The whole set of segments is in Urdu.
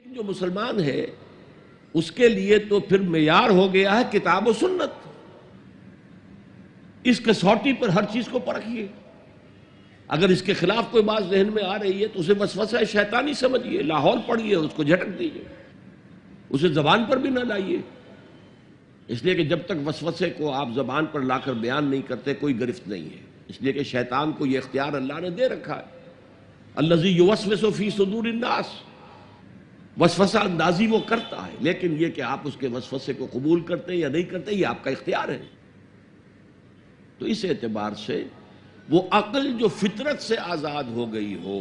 جو مسلمان ہے اس کے لیے تو پھر معیار ہو گیا ہے کتاب و سنت. اس کسوٹی پر ہر چیز کو پرکھیے. اگر اس کے خلاف کوئی بات ذہن میں آ رہی ہے تو اسے وسوسہ شیطانی سمجھیے، لاہور پڑھیے، اس کو جھٹک دیجیے، اسے زبان پر بھی نہ لائیے. اس لیے کہ جب تک وسوسے کو آپ زبان پر لا کر بیان نہیں کرتے کوئی گرفت نہیں ہے. اس لیے کہ شیطان کو یہ اختیار اللہ نے دے رکھا ہے. الذی یوسوس فی صدور الناس، وسوسہ اندازی وہ کرتا ہے، لیکن یہ کہ آپ اس کے وسوسے کو قبول کرتے یا نہیں کرتے یہ آپ کا اختیار ہے. تو اس اعتبار سے وہ عقل جو فطرت سے آزاد ہو گئی ہو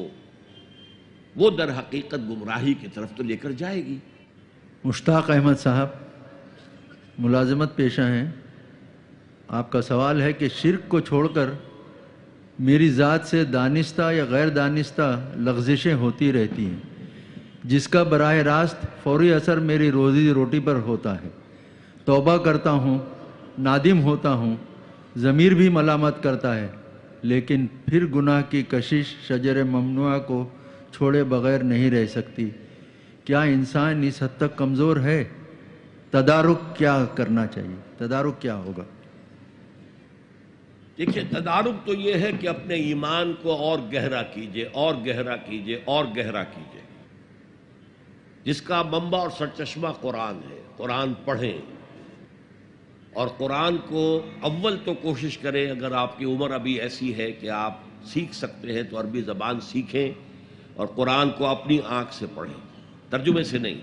وہ در حقیقت گمراہی کی طرف تو لے کر جائے گی. مشتاق احمد صاحب ملازمت پیشہ ہیں. آپ کا سوال ہے کہ شرک کو چھوڑ کر میری ذات سے دانستہ یا غیر دانستہ لغزشیں ہوتی رہتی ہیں جس کا براہ راست فوری اثر میری روزی روٹی پر ہوتا ہے. توبہ کرتا ہوں، نادم ہوتا ہوں، ضمیر بھی ملامت کرتا ہے، لیکن پھر گناہ کی کشش شجر ممنوعہ کو چھوڑے بغیر نہیں رہ سکتی. کیا انسان اس حد تک کمزور ہے؟ تدارک کیا کرنا چاہیے؟ تدارک کیا ہوگا؟ دیکھیے، تدارک تو یہ ہے کہ اپنے ایمان کو اور گہرا کیجئے، اور گہرا کیجئے، اور گہرا کیجئے. جس کا منبع اور سرچشمہ قرآن ہے. قرآن پڑھیں اور قرآن کو اول تو کوشش کریں، اگر آپ کی عمر ابھی ایسی ہے کہ آپ سیکھ سکتے ہیں تو عربی زبان سیکھیں اور قرآن کو اپنی آنکھ سے پڑھیں، ترجمے سے نہیں.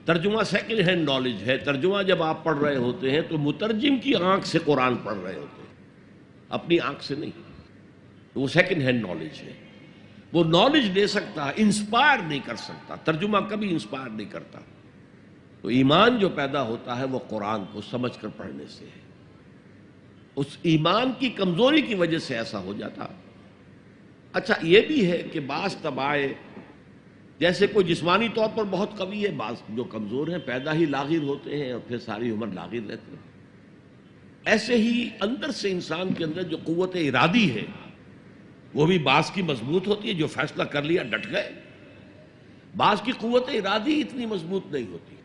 ترجمہ سیکنڈ ہینڈ نالج ہے. ترجمہ جب آپ پڑھ رہے ہوتے ہیں تو مترجم کی آنکھ سے قرآن پڑھ رہے ہوتے ہیں، اپنی آنکھ سے نہیں. وہ سیکنڈ ہینڈ نالج ہے. وہ نالج دے سکتا ہے، انسپائر نہیں کر سکتا. ترجمہ کبھی انسپائر نہیں کرتا. تو ایمان جو پیدا ہوتا ہے وہ قرآن کو سمجھ کر پڑھنے سے ہے. اس ایمان کی کمزوری کی وجہ سے ایسا ہو جاتا. اچھا یہ بھی ہے کہ بعض طبائع جیسے کوئی جسمانی طور پر بہت قوی ہے، بعض جو کمزور ہیں پیدا ہی لاغر ہوتے ہیں اور پھر ساری عمر لاغر رہتے ہیں. ایسے ہی اندر سے انسان کے اندر جو قوت ارادی ہے وہ بھی بعض کی مضبوط ہوتی ہے، جو فیصلہ کر لیا ڈٹ گئے. بعض کی قوت ارادی اتنی مضبوط نہیں ہوتی.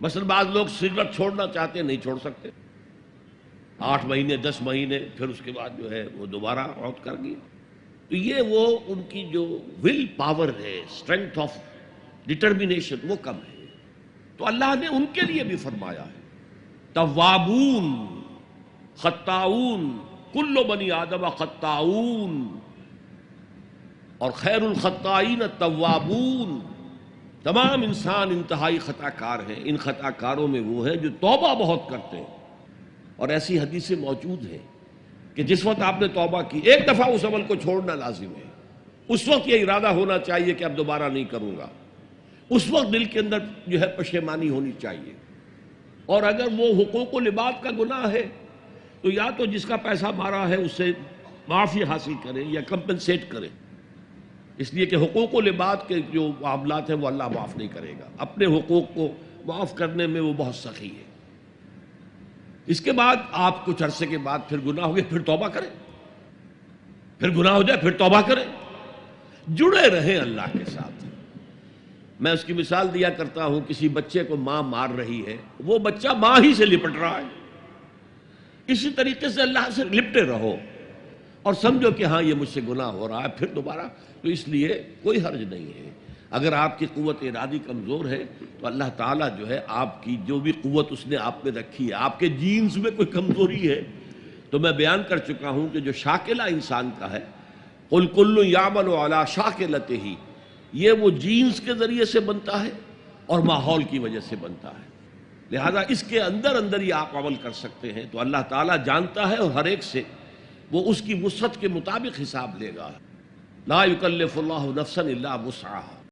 مثلا بعض لوگ سگریٹ چھوڑنا چاہتے ہیں، نہیں چھوڑ سکتے. 8 مہینے 10 مہینے پھر اس کے بعد جو ہے وہ دوبارہ عود کر گیا. تو یہ وہ ان کی جو ول پاور ہے، اسٹرینتھ آف ڈٹرمینیشن وہ کم ہے. تو اللہ نے ان کے لیے بھی فرمایا ہے توابون خطاؤون کل بنی آدم خطاؤون، اور خیر الخطائین التوابون. تمام انسان انتہائی خطا کار ہیں. ان خطا کاروں میں وہ ہیں جو توبہ بہت کرتے ہیں. اور ایسی حدیثیں موجود ہیں کہ جس وقت آپ نے توبہ کی ایک دفعہ اس عمل کو چھوڑنا لازم ہے. اس وقت یہ ارادہ ہونا چاہیے کہ اب دوبارہ نہیں کروں گا. اس وقت دل کے اندر جو ہے پشیمانی ہونی چاہیے. اور اگر وہ حقوق و لباد کا گناہ ہے تو یا تو جس کا پیسہ مارا ہے اس سے معافی حاصل کریں یا کمپنسیٹ کریں. اس لیے کہ حقوق و لباد کے جو معاملات ہیں وہ اللہ معاف نہیں کرے گا. اپنے حقوق کو معاف کرنے میں وہ بہت سخی ہے. اس کے بعد آپ کچھ عرصے کے بعد پھر گناہ ہو گئے، پھر توبہ کریں. پھر گناہ ہو جائے پھر توبہ کریں. جڑے رہیں اللہ کے ساتھ. میں اس کی مثال دیا کرتا ہوں، کسی بچے کو ماں مار رہی ہے، وہ بچہ ماں ہی سے لپٹ رہا ہے. اسی طریقے سے اللہ سے لپٹے رہو اور سمجھو کہ ہاں یہ مجھ سے گناہ ہو رہا ہے، پھر دوبارہ. تو اس لیے کوئی حرج نہیں ہے. اگر آپ کی قوت ارادی کمزور ہے تو اللہ تعالیٰ جو ہے آپ کی جو بھی قوت اس نے آپ میں رکھی ہے، آپ کے جینز میں کوئی کمزوری ہے تو میں بیان کر چکا ہوں کہ جو شاکلہ انسان کا ہے قل کل یعمل علی شاکلتہ، یہ وہ جینز کے ذریعے سے بنتا ہے اور ماحول کی وجہ سے بنتا ہے. لہذا اس کے اندر اندر ہی آپ عمل کر سکتے ہیں. تو اللہ تعالیٰ جانتا ہے اور ہر ایک سے وہ اس کی وسعت کے مطابق حساب لے گا. لا یکلف اللہ نفسا الا وسعها.